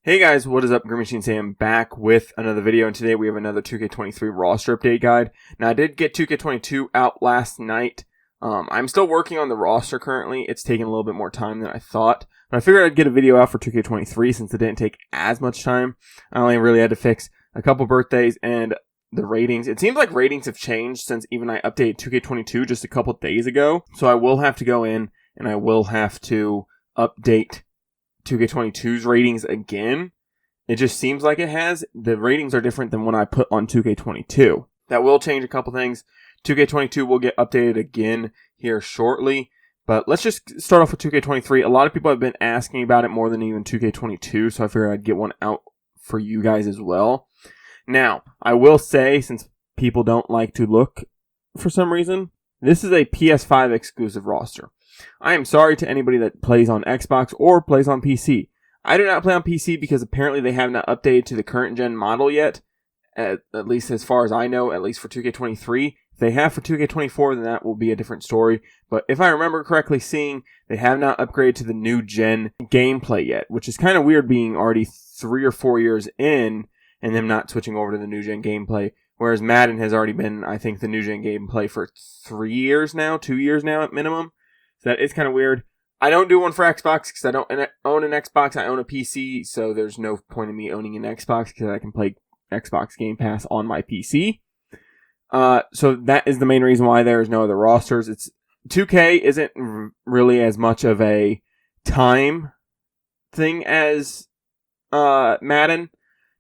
Hey guys, what is up? GreenMachineSam back with another video, and today we have another 2K23 roster update guide. Now I did get 2K22 out last night. I'm still working on the roster currently. It's taking a little bit more time than I thought, but I figured I'd get a video out for 2K23 since it didn't take as much time. I only really had to fix a couple birthdays and the ratings. It seems like ratings have changed since even I updated 2K22 just a couple days ago. So I will have to go in and I will have to update 2K22's ratings again. It just seems like it has. The ratings are different than when I put on 2K22. That will change a couple things. 2K22 will get updated again here shortly. But let's just start off with 2K23. A lot of people have been asking about it more than even 2K22, so I figured I'd get one out for you guys as well. Now, I will say, since people don't like to look for some reason, this is a PS5 exclusive roster. I am sorry to anybody that plays on Xbox or plays on PC. I do not play on PC because apparently they have not updated to the current gen model yet, at least as far as I know, at least for 2K23. If they have for 2K24, then that will be a different story. But if I remember correctly seeing, they have not upgraded to the new gen gameplay yet, which is kind of weird being already 3 or 4 years in and them not switching over to the new gen gameplay. Whereas Madden has already been, I think, the new gen gameplay for 3 years now, 2 years now at minimum. So that is kind of weird. I don't do one for Xbox because I don't own an Xbox. I own a PC, so there's no point in me owning an Xbox because I can play Xbox Game Pass on my PC. So that is the main reason why there is no other rosters. 2K isn't really as much of a time thing as Madden.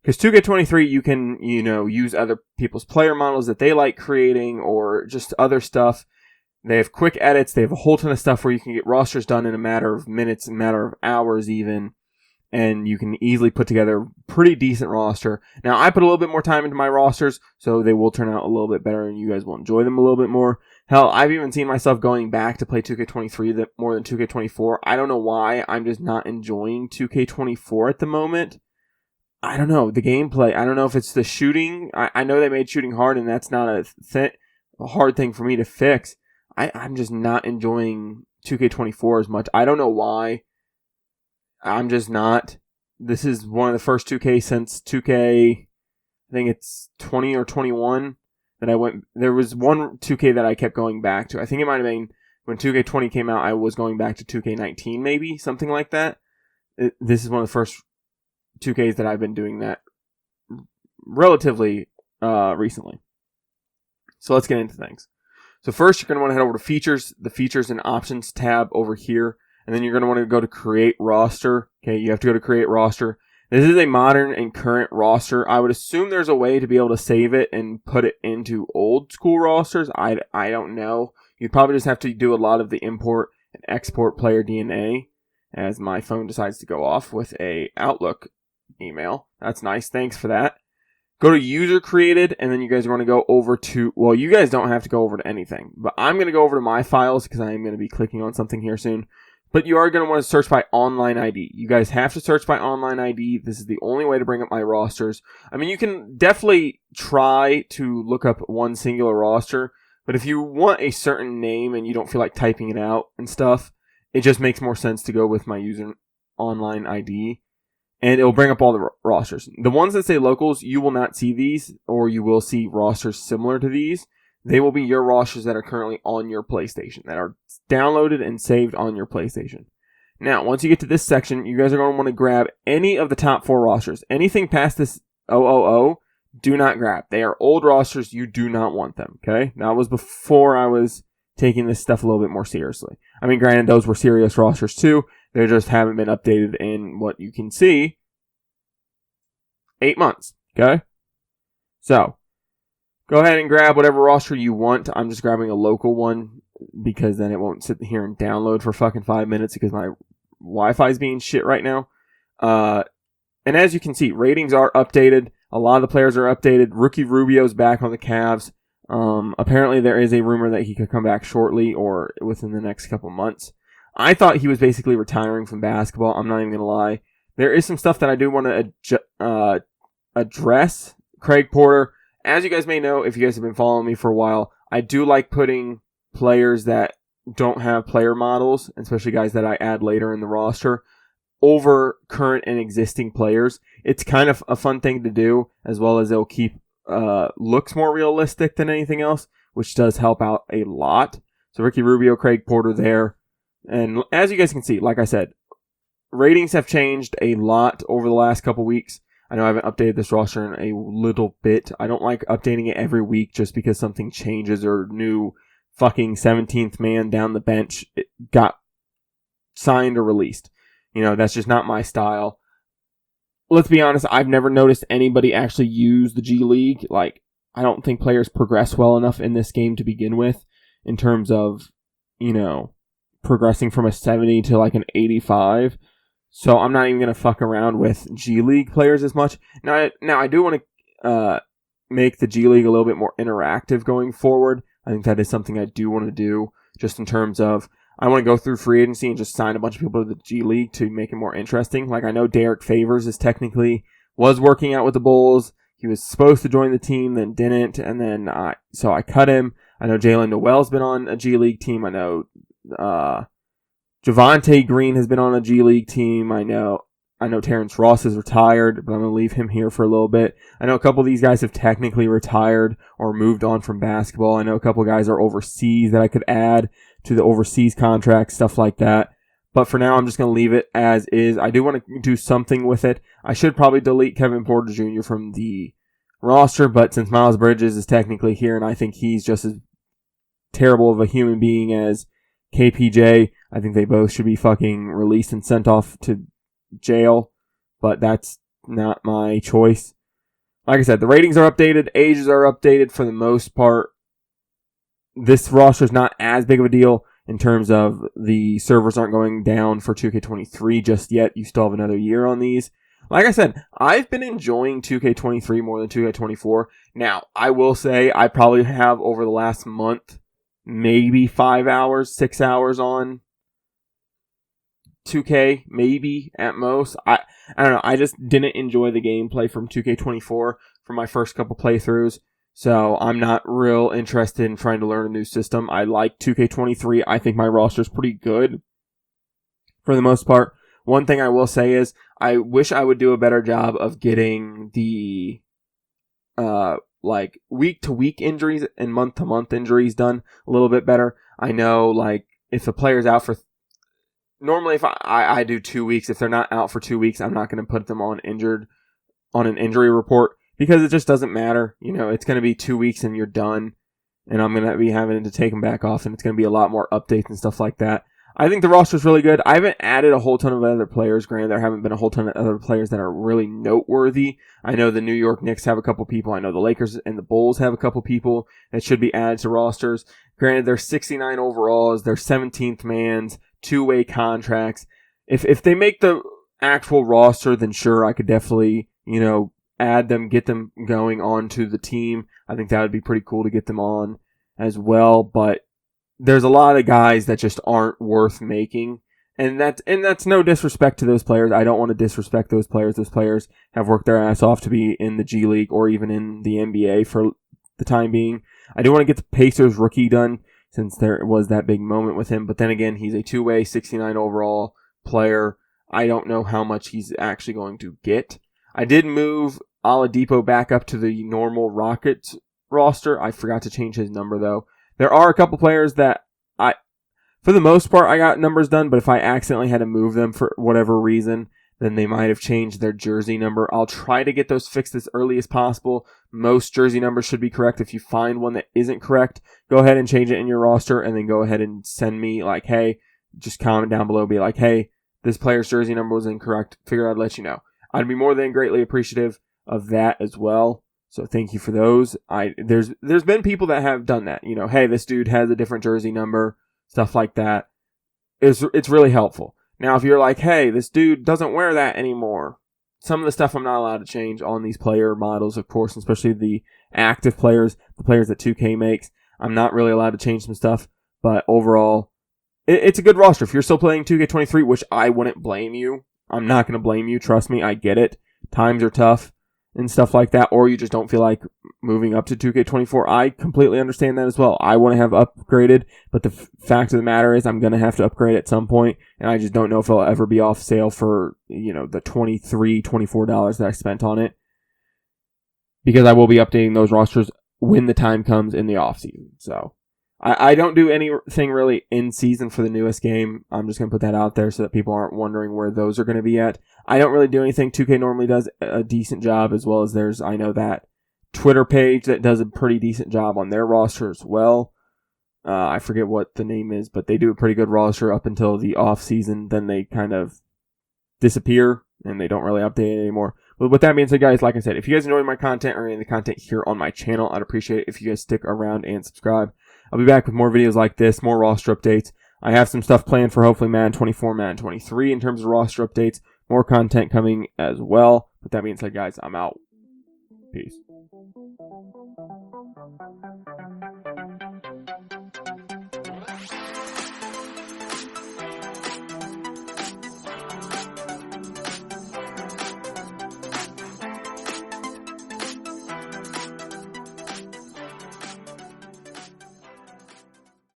Because 2K23, you can, use other people's player models that they like creating or just other stuff. They have quick edits. They have a whole ton of stuff where you can get rosters done in a matter of minutes, a matter of hours even. And you can easily put together a pretty decent roster. Now, I put a little bit more time into my rosters, so they will turn out a little bit better and you guys will enjoy them a little bit more. Hell, I've even seen myself going back to play 2K23 more than 2K24. I don't know why. I'm just not enjoying 2K24 at the moment. I don't know. The gameplay, I don't know if it's the shooting. I know they made shooting hard, and that's not a hard thing for me to fix. I'm just not enjoying 2K24 as much. I don't know why. I'm just not. This is one of the first 2K since 2K, I think it's 20 or 21 that I went. There was one 2K that I kept going back to. I think it might have been when 2K20 came out, I was going back to 2K19 maybe, something like that. This is one of the first 2Ks that I've been doing that relatively recently. So let's get into things. So first, you're going to want to head over to Features, the Features and Options tab over here. And then you're going to want to go to Create Roster. Okay, you have to go to Create Roster. This is a modern and current roster. I would assume there's a way to be able to save it and put it into old school rosters. I don't know. You'd probably just have to do a lot of the import and export player DNA, as my phone decides to go off with a Outlook email. That's nice. Thanks for that. Go to user created, and then you guys are going to go over to, well, you guys don't have to go over to anything, but I'm going to go over to my files because I am going to be clicking on something here soon. But you are going to want to search by online ID. You guys have to search by online ID. This is the only way to bring up my rosters. I mean, you can definitely try to look up one singular roster, but if you want a certain name and you don't feel like typing it out and stuff, it just makes more sense to go with my user online ID. And it will bring up all the rosters. The ones that say locals, you will not see these, or you will see rosters similar to these. They will be your rosters that are currently on your PlayStation, that are downloaded and saved on your PlayStation. Now, once you get to this section, you guys are going to want to grab any of the top 4 rosters. Anything past this 000, do not grab. They are old rosters. You do not want them, okay? That was before I was taking this stuff a little bit more seriously. I mean, granted, those were serious rosters too. They just haven't been updated in what you can see 8 months, okay? So, go ahead and grab whatever roster you want. I'm just grabbing a local one because then it won't sit here and download for fucking 5 minutes because my Wi-Fi is being shit right now. And as you can see, ratings are updated. A lot of the players are updated. Rookie Rubio's back on the Cavs. Apparently there is a rumor that he could come back shortly or within the next couple months. I thought he was basically retiring from basketball. I'm not even going to lie. There is some stuff that I do want to address. Craig Porter, as you guys may know, if you guys have been following me for a while, I do like putting players that don't have player models, especially guys that I add later in the roster, over current and existing players. It's kind of a fun thing to do, as well as it'll keep looks more realistic than anything else, which does help out a lot. So Ricky Rubio, Craig Porter there. And as you guys can see, like I said, ratings have changed a lot over the last couple weeks. I know I haven't updated this roster in a little bit. I don't like updating it every week just because something changes or new fucking 17th man down the bench got signed or released. That's just not my style. Let's be honest, I've never noticed anybody actually use the G League. Like, I don't think players progress well enough in this game to begin with in terms of, progressing from a 70 to like an 85. So I'm not even going to fuck around with G League players as much. Now I do want to make the G League a little bit more interactive going forward. I think that is something I do want to do, just in terms of I want to go through free agency and just sign a bunch of people to the G League to make it more interesting. Like, I know Derek Favors was working out with the Bulls. He was supposed to join the team, then didn't, and then so I cut him. I know Jalen Noel's been on a G League team. I know Javonte Green has been on a G League team. I know Terrence Ross is retired, but I'm going to leave him here for a little bit. I know a couple of these guys have technically retired or moved on from basketball. I know a couple of guys are overseas that I could add to the overseas contract, stuff like that. But for now, I'm just going to leave it as is. I do want to do something with it. I should probably delete Kevin Porter Jr. from the roster, but since Miles Bridges is technically here, and I think he's just as terrible of a human being as KPJ, I think they both should be fucking released and sent off to jail, but that's not my choice. Like I said, the ratings are updated, ages are updated for the most part. This roster is not as big of a deal in terms of the servers aren't going down for 2K23 just yet. You still have another year on these. Like I said, I've been enjoying 2K23 more than 2K24. Now, I will say I probably have over the last month maybe 5 hours, 6 hours on 2K, maybe at most. I don't know. I just didn't enjoy the gameplay from 2K24 for my first couple playthroughs. So I'm not real interested in trying to learn a new system. I like 2K23. I think my roster is pretty good for the most part. One thing I will say is I wish I would do a better job of getting the like week-to-week injuries and month-to-month injuries done a little bit better. I know, like, if a player's out for normally if I do 2 weeks, if they're not out for 2 weeks, I'm not going to put them on an injury report because it just doesn't matter. It's going to be 2 weeks and you're done, and I'm going to be having to take them back off, and it's going to be a lot more updates and stuff like that. I think the roster's really good. I haven't added a whole ton of other players. Granted, there haven't been a whole ton of other players that are really noteworthy. I know the New York Knicks have a couple people. I know the Lakers and the Bulls have a couple people that should be added to rosters. Granted, they're 69 overalls. They're 17th mans, two-way contracts. If they make the actual roster, then sure, I could definitely, add them, get them going onto the team. I think that would be pretty cool to get them on as well, but there's a lot of guys that just aren't worth making, and that's no disrespect to those players. I don't want to disrespect those players. Those players have worked their ass off to be in the G League or even in the NBA for the time being. I do want to get the Pacers rookie done since there was that big moment with him, but then again, he's a two-way 69 overall player. I don't know how much he's actually going to get. I did move Oladipo back up to the normal Rockets roster. I forgot to change his number though. There are a couple players that for the most part, I got numbers done, but if I accidentally had to move them for whatever reason, then they might have changed their jersey number. I'll try to get those fixed as early as possible. Most jersey numbers should be correct. If you find one that isn't correct, go ahead and change it in your roster, and then go ahead and send me, like, hey, just comment down below, be like, hey, this player's jersey number was incorrect. Figured I'd let you know. I'd be more than greatly appreciative of that as well. So thank you for those. There's been people that have done that. Hey, this dude has a different jersey number, stuff like that. It's really helpful. Now, if you're like, hey, this dude doesn't wear that anymore, some of the stuff I'm not allowed to change on these player models, of course, especially the active players, the players that 2K makes. I'm not really allowed to change some stuff, but overall, it's a good roster. If you're still playing 2K23, which I wouldn't blame you, I'm not going to blame you. Trust me, I get it. Times are tough and stuff like that, or you just don't feel like moving up to 2K24. I completely understand that as well. I want to have upgraded, but the fact of the matter is I'm going to have to upgrade at some point, and I just don't know if it'll ever be off sale for, you know, the $23, $24 that I spent on it, because I will be updating those rosters when the time comes in the off season. So I don't do anything really in season for the newest game. I'm just going to put that out there so that people aren't wondering where those are going to be at. I don't really do anything. 2K normally does a decent job, as well as there's, I know, that Twitter page that does a pretty decent job on their roster as well. I forget what the name is, but they do a pretty good roster up until the off season. Then they kind of disappear and they don't really update it anymore. But with that being said, guys, like I said, if you guys enjoy my content or any of the content here on my channel, I'd appreciate it if you guys stick around and subscribe. I'll be back with more videos like this, more roster updates. I have some stuff planned for hopefully Madden 24, Madden 23 in terms of roster updates. More content coming as well. With that being said, guys, I'm out. Peace.